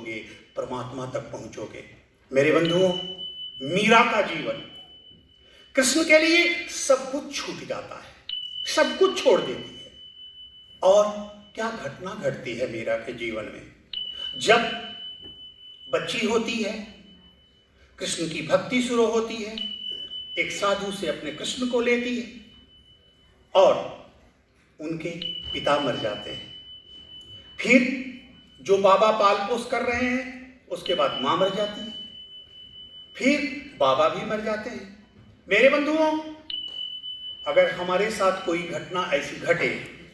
करोगे परमात्मा तक पहुंचोगे। मेरे बंधुओं, मीरा का जीवन कृष्ण के लिए सब कुछ छूट जाता है, सब कुछ छोड़ देती है। और क्या घटना घटती है मीरा के जीवन में। जब बच्ची होती है, कृष्ण की भक्ति शुरू होती है, एक साधु से अपने कृष्ण को लेती है और उनके पिता मर जाते हैं। फिर जो बाबा पाल पोस कर रहे हैं, उसके बाद मां मर जाती है, फिर बाबा भी मर जाते हैं। मेरे बंधुओं, अगर हमारे साथ कोई घटना ऐसी घटे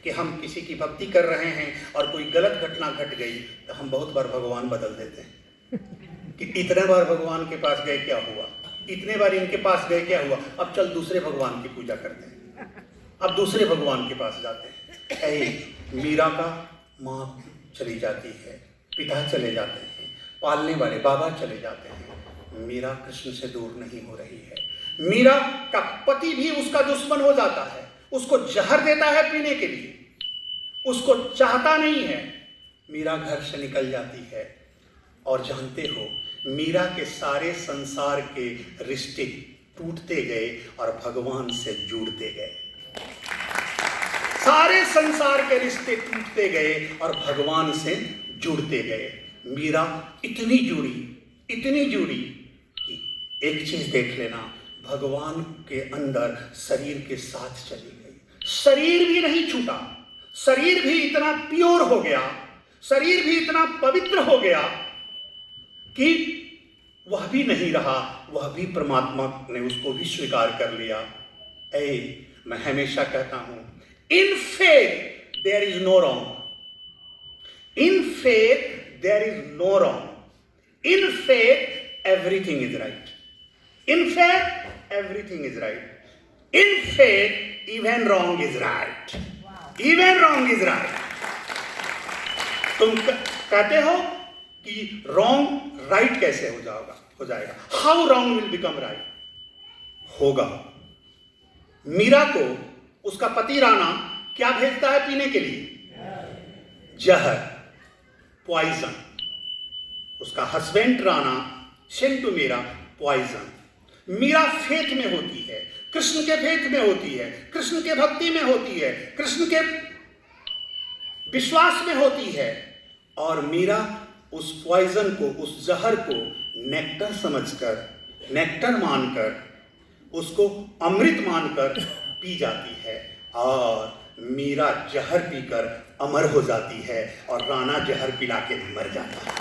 कि हम किसी की भक्ति कर रहे हैं और कोई गलत घटना घट गई, तो हम बहुत बार भगवान बदल देते हैं कि इतने बार भगवान के पास गए क्या हुआ, इतने बार इनके पास गए क्या हुआ, अब चल दूसरे भगवान की पूजा करते हैं, अब दूसरे भगवान के पास जाते हैं। ऐ मीरा का माँ चली जाती है, पिता चले जाते हैं, पालने वाले बाबा चले जाते हैं, मीरा कृष्ण से दूर नहीं हो रही है। मीरा का पति भी उसका दुश्मन हो जाता है, उसको जहर देता है पीने के लिए, उसको चाहता नहीं है। मीरा घर से निकल जाती है और जानते हो, मीरा के सारे संसार के रिश्ते टूटते गए और भगवान से जुड़ते गए। सारे संसार के रिश्ते टूटते गए और भगवान से जुड़ते गए। मीरा इतनी जुड़ी कि एक चीज देख लेना, भगवान के अंदर शरीर के साथ चली गई। शरीर भी नहीं छूटा, शरीर भी इतना प्योर हो गया, शरीर भी इतना पवित्र हो गया कि वह भी नहीं रहा, वह भी परमात्मा ने उसको भी स्वीकार कर लिया। मैं हमेशा कहता हूं, in faith there is no wrong, in faith there is no wrong, in faith everything is right, in faith everything is right, in faith even wrong is right, even wrong is right. तुम कहते हो कि wrong right कैसे हो जाएगा, how wrong will become right, होगा। मीरा को उसका पति राणा क्या भेजता है पीने के लिए? जहर, पॉइजन। उसका husband Rana send to Meera poison. Meera faith में होती है, कृष्ण के फेथ में होती है, कृष्ण के भक्ति में होती है, कृष्ण के विश्वास में होती है, और मीरा उस पॉइजन को, उस जहर को नेक्टर समझकर, नेक्टर मानकर, उसको अमृत मानकर पी जाती है, और मीरा जहर पीकर अमर हो जाती है और राणा जहर पिला के मर जाता है।